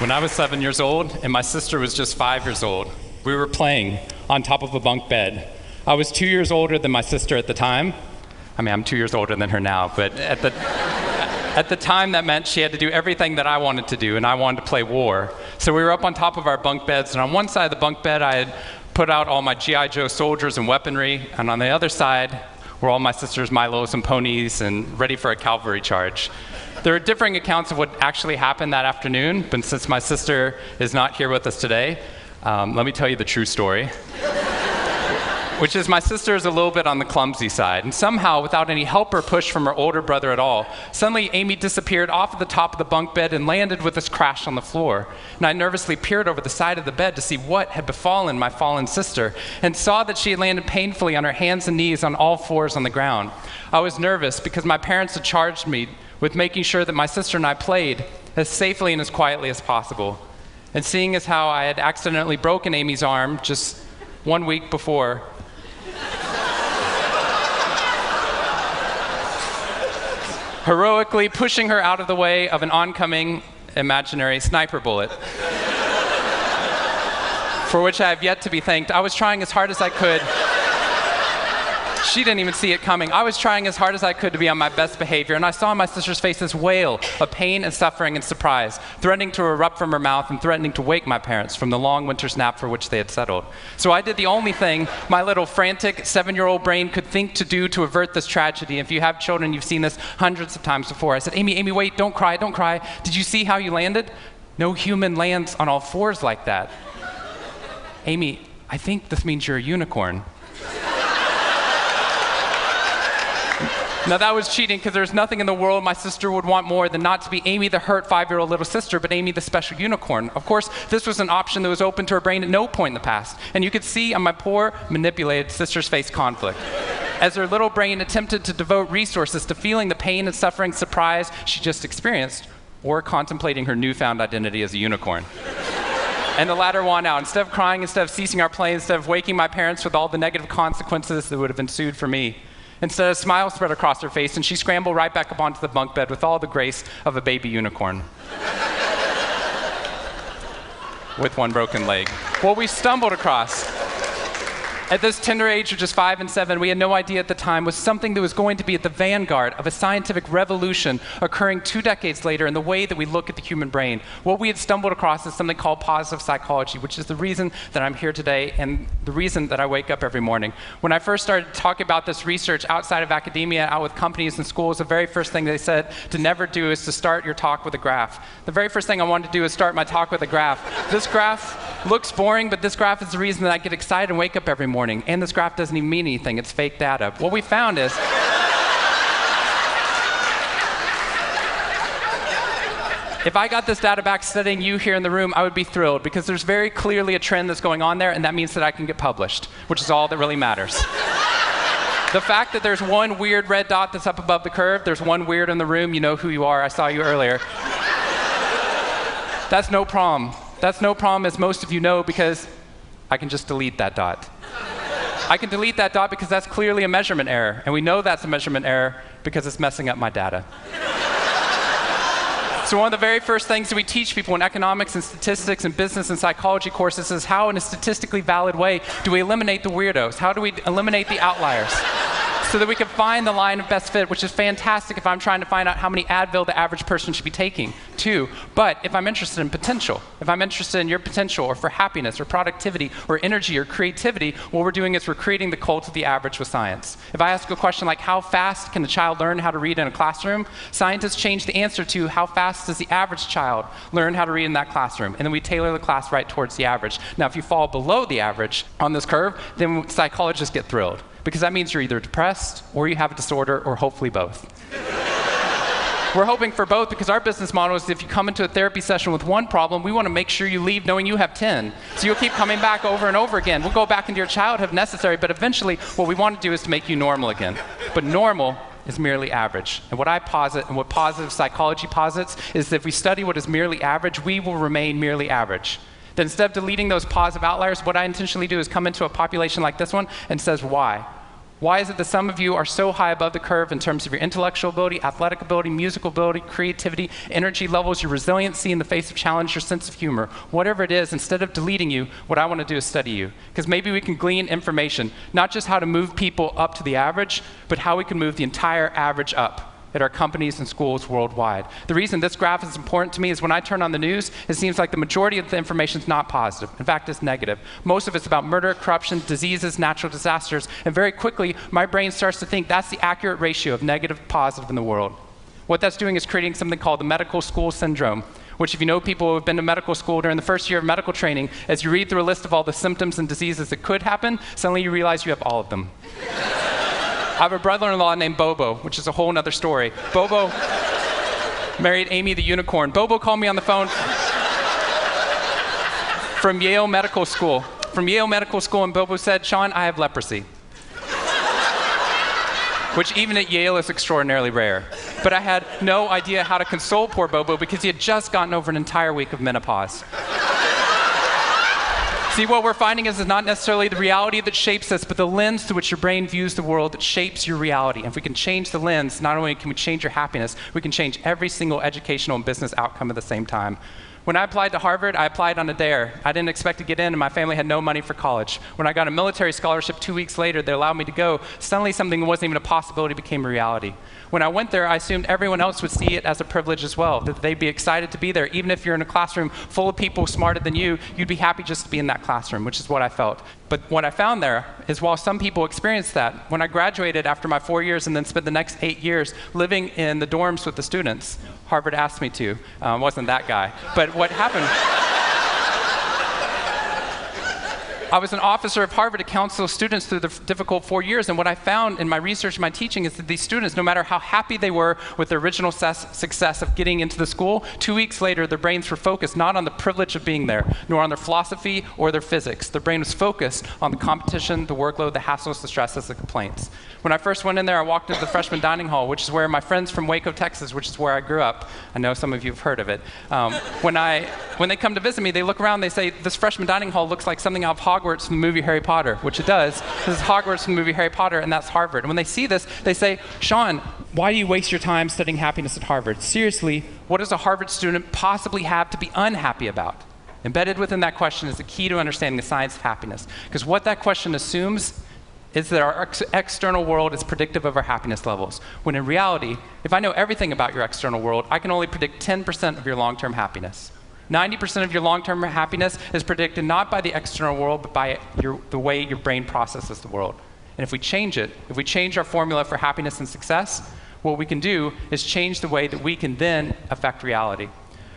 When I was 7 years old and my sister was just 5 years old, we were playing on top of a bunk bed. I was 2 years older than my sister at the time. I mean, I'm 2 years older than her now, but at the time that meant she had to do everything that I wanted to do, and I wanted to play war. So we were up on top of our bunk beds, and on one side of the bunk bed, I had put out all my G.I. Joe soldiers and weaponry, and on the other side were all my sister's Milos and ponies and ready for a cavalry charge. There are differing accounts of what actually happened that afternoon, but since my sister is not here with us today, let me tell you the true story. Which is my sister is a little bit on the clumsy side, and somehow, without any help or push from her older brother at all, suddenly Amy disappeared off of the top of the bunk bed and landed with this crash on the floor. And I nervously peered over the side of the bed to see what had befallen my fallen sister, and saw that she had landed painfully on her hands and knees on all fours on the ground. I was nervous because my parents had charged me with making sure that my sister and I played as safely and as quietly as possible. And seeing as how I had accidentally broken Amy's arm just 1 week before, heroically pushing her out of the way of an oncoming imaginary sniper bullet, for which I have yet to be thanked. I was trying as hard as I could. She didn't even see it coming. I was trying as hard as I could to be on my best behavior, and I saw on my sister's face this wail of pain and suffering and surprise, threatening to erupt from her mouth and threatening to wake my parents from the long winter's nap for which they had settled. So I did the only thing my little frantic 7-year-old brain could think to do to avert this tragedy. If you have children, you've seen this hundreds of times before. I said, Amy, wait, don't cry, don't cry. Did you see how you landed? No human lands on all fours like that. Amy, I think this means you're a unicorn. Now that was cheating, because there's nothing in the world my sister would want more than not to be Amy the hurt 5-year-old little sister, but Amy the special unicorn. Of course, this was an option that was open to her brain at no point in the past, and you could see on my poor, manipulated sister's face conflict, as her little brain attempted to devote resources to feeling the pain and suffering surprise she just experienced, or contemplating her newfound identity as a unicorn. And the latter won out. Instead of crying, instead of ceasing our play, instead of waking my parents with all the negative consequences that would have ensued for me, instead, a smile spread across her face, and she scrambled right back up onto the bunk bed with all the grace of a baby unicorn. With one broken leg. What we stumbled across at this tender age of just 5 and 7, we had no idea at the time, was something that was going to be at the vanguard of a scientific revolution occurring 2 decades later in the way that we look at the human brain. What we had stumbled across is something called positive psychology, which is the reason that I'm here today and the reason that I wake up every morning. When I first started talking about this research outside of academia, out with companies and schools, the very first thing they said to never do is to start your talk with a graph. The very first thing I wanted to do is start my talk with a graph. This graph looks boring, but this graph is the reason that I get excited and wake up every morning. And this graph doesn't even mean anything. It's fake data. What we found is if I got this data back studying you here in the room, I would be thrilled, because there's very clearly a trend that's going on there, and that means that I can get published, which is all that really matters. The fact that there's one weird red dot that's up above the curve, there's one weird in the room, you know who you are, I saw you earlier. That's no problem. That's no problem, as most of you know, because I can just delete that dot. I can delete that dot because that's clearly a measurement error, and we know that's a measurement error because it's messing up my data. So one of the very first things that we teach people in economics and statistics and business and psychology courses is how, in a statistically valid way, do we eliminate the weirdos? How do we eliminate the outliers? So that we can find the line of best fit, which is fantastic if I'm trying to find out how many Advil the average person should be taking, too. But if I'm interested in potential, if I'm interested in your potential, or for happiness, or productivity, or energy, or creativity, what we're doing is we're creating the cult of the average with science. If I ask a question like, how fast can a child learn how to read in a classroom? Scientists change the answer to, how fast does the average child learn how to read in that classroom? And then we tailor the class right towards the average. Now, if you fall below the average on this curve, then psychologists get thrilled, because that means you're either depressed, or you have a disorder, or hopefully both. We're hoping for both, because our business model is if you come into a therapy session with one problem, we want to make sure you leave knowing you have 10. So you'll keep coming back over and over again. We'll go back into your childhood if necessary, but eventually what we want to do is to make you normal again. But normal is merely average. And what I posit, and what positive psychology posits, is that if we study what is merely average, we will remain merely average. That instead of deleting those positive outliers, what I intentionally do is come into a population like this one and says, why? Why is it that some of you are so high above the curve in terms of your intellectual ability, athletic ability, musical ability, creativity, energy levels, your resiliency in the face of challenge, your sense of humor? Whatever it is, instead of deleting you, what I want to do is study you. Because maybe we can glean information, not just how to move people up to the average, but how we can move the entire average up at our companies and schools worldwide. The reason this graph is important to me is when I turn on the news, it seems like the majority of the information is not positive. In fact, it's negative. Most of it's about murder, corruption, diseases, natural disasters, and very quickly, my brain starts to think that's the accurate ratio of negative to positive in the world. What that's doing is creating something called the medical school syndrome, which if you know people who have been to medical school during the first year of medical training, as you read through a list of all the symptoms and diseases that could happen, suddenly you realize you have all of them. I have a brother-in-law named Bobo, which is a whole other story. Bobo married Amy the unicorn. Bobo called me on the phone from Yale Medical School. And Bobo said, "Shawn, I have leprosy." Which even at Yale is extraordinarily rare. But I had no idea how to console poor Bobo because he had just gotten over an entire week of menopause. See, what we're finding is not necessarily the reality that shapes us, but the lens through which your brain views the world that shapes your reality. And if we can change the lens, not only can we change your happiness, we can change every single educational and business outcome at the same time. When I applied to Harvard, I applied on a dare. I didn't expect to get in, and my family had no money for college. When I got a military scholarship 2 weeks later, they allowed me to go. Suddenly, something that wasn't even a possibility became a reality. When I went there, I assumed everyone else would see it as a privilege as well, that they'd be excited to be there. Even if you're in a classroom full of people smarter than you, you'd be happy just to be in that classroom, which is what I felt. But what I found there is while some people experienced that, when I graduated after my 4 years and then spent the next 8 years living in the dorms with the students, Harvard asked me to, wasn't that guy. But what happened, I was an officer of Harvard to counsel students through the difficult 4 years, and what I found in my research and my teaching is that these students, no matter how happy they were with their original success of getting into the school, 2 weeks later their brains were focused not on the privilege of being there, nor on their philosophy or their physics. Their brain was focused on the competition, the workload, the hassles, the stresses, the complaints. When I first went in there, I walked into the freshman dining hall, which is where my friends from Waco, Texas, which is where I grew up, I know some of you have heard of it. When they come to visit me, they look around, they say, "This freshman dining hall looks like something out of Hogwarts from the movie Harry Potter," which it does. This is Hogwarts from the movie Harry Potter, and that's Harvard. And when they see this, they say, "Shawn, why do you waste your time studying happiness at Harvard? Seriously, what does a Harvard student possibly have to be unhappy about?" Embedded within that question is the key to understanding the science of happiness. Because what that question assumes is that our external world is predictive of our happiness levels. When in reality, if I know everything about your external world, I can only predict 10% of your long-term happiness. 90% of your long-term happiness is predicted not by the external world, but by the way your brain processes the world. And if we change it, if we change our formula for happiness and success, what we can do is change the way that we can then affect reality.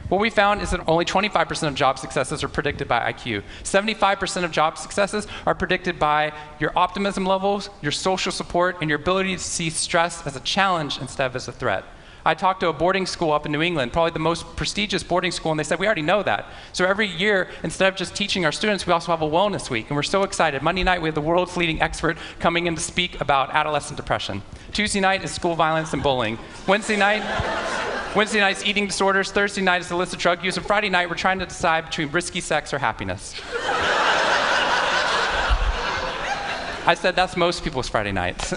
What we found is that only 25% of job successes are predicted by IQ. 75% of job successes are predicted by your optimism levels, your social support, and your ability to see stress as a challenge instead of as a threat. I talked to a boarding school up in New England, probably the most prestigious boarding school, and they said, "We already know that." So every year, instead of just teaching our students, we also have a wellness week, and we're so excited. Monday night, we have the world's leading expert coming in to speak about adolescent depression. Tuesday night is school violence and bullying. Wednesday night's eating disorders. Thursday night is illicit drug use. And Friday night, we're trying to decide between risky sex or happiness. I said, that's most people's Friday nights.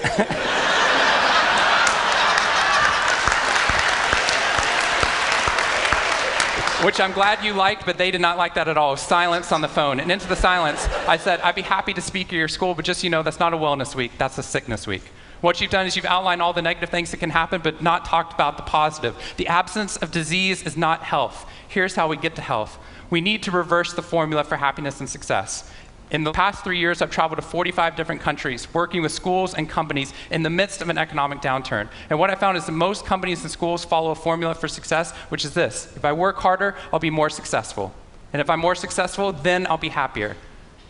Which I'm glad you liked, but they did not like that at all. Silence on the phone. And into the silence, I said, "I'd be happy to speak at your school, but just so you know, that's not a wellness week, that's a sickness week." What you've done is you've outlined all the negative things that can happen, but not talked about the positive. The absence of disease is not health. Here's how we get to health. We need to reverse the formula for happiness and success. In the past 3 years, I've traveled to 45 different countries, working with schools and companies in the midst of an economic downturn. And what I found is that most companies and schools follow a formula for success, which is this: if I work harder, I'll be more successful. And if I'm more successful, then I'll be happier.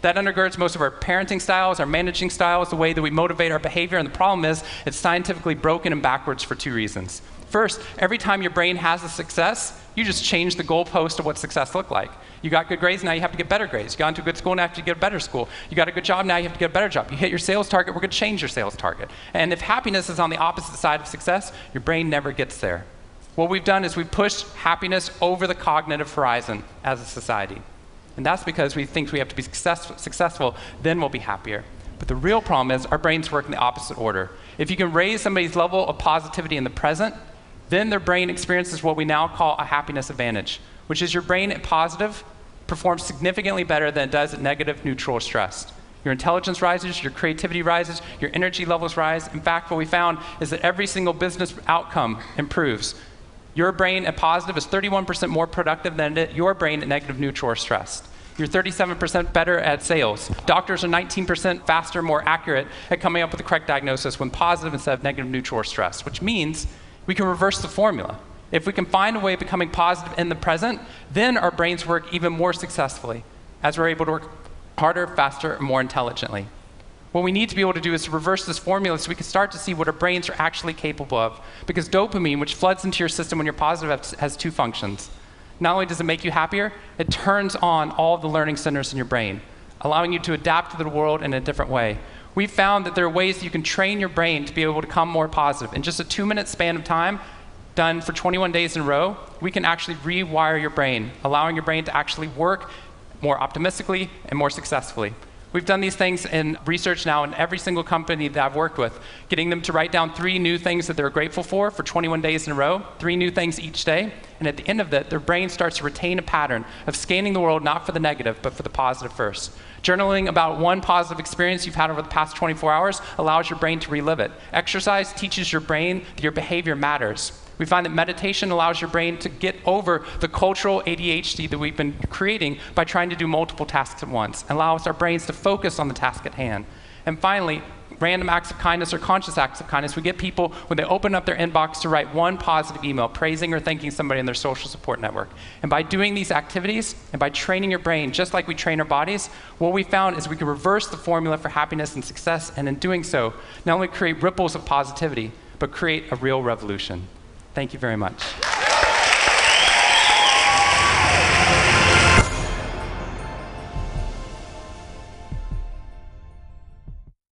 That undergirds most of our parenting styles, our managing styles, the way that we motivate our behavior. And the problem is, it's scientifically broken and backwards for 2 reasons. First, every time your brain has a success, you just change the goalpost of what success looked like. You got good grades, now you have to get better grades. You got into a good school, now you have to get a better school. You got a good job, now you have to get a better job. You hit your sales target, we're going to change your sales target. And if happiness is on the opposite side of success, your brain never gets there. What we've done is we've pushed happiness over the cognitive horizon as a society. And that's because we think we have to be successful, then we'll be happier. But the real problem is our brains work in the opposite order. If you can raise somebody's level of positivity in the present, then their brain experiences what we now call a happiness advantage, which is your brain at positive performs significantly better than it does at negative, neutral, or stressed. Your intelligence rises, your creativity rises, your energy levels rise. In fact, what we found is that every single business outcome improves. Your brain at positive is 31% more productive than your brain at negative, neutral, or stressed. You're 37% better at sales. Doctors are 19% faster, more accurate at coming up with the correct diagnosis when positive instead of negative, neutral, or stressed, which means we can reverse the formula. If we can find a way of becoming positive in the present, then our brains work even more successfully as we're able to work harder, faster, and more intelligently. What we need to be able to do is to reverse this formula so we can start to see what our brains are actually capable of. Because dopamine, which floods into your system when you're positive, has two functions. Not only does it make you happier, it turns on all the learning centers in your brain, allowing you to adapt to the world in a different way. We found that there are ways that you can train your brain to be able to become more positive. In just a 2-minute span of time, done for 21 days in a row, we can actually rewire your brain, allowing your brain to actually work more optimistically and more successfully. We've done these things in research now in every single company that I've worked with, getting them to write down 3 new things that they're grateful for 21 days in a row, 3 new things each day. And at the end of that, their brain starts to retain a pattern of scanning the world not for the negative, but for the positive first. Journaling about one positive experience you've had over the past 24 hours allows your brain to relive it. Exercise teaches your brain that your behavior matters. We find that meditation allows your brain to get over the cultural ADHD that we've been creating by trying to do multiple tasks at once, and allows our brains to focus on the task at hand. And finally, random acts of kindness or conscious acts of kindness. We get people, when they open up their inbox, to write one positive email praising or thanking somebody in their social support network. And by doing these activities, and by training your brain, just like we train our bodies, what we found is we can reverse the formula for happiness and success, and in doing so, not only create ripples of positivity, but create a real revolution. Thank you very much.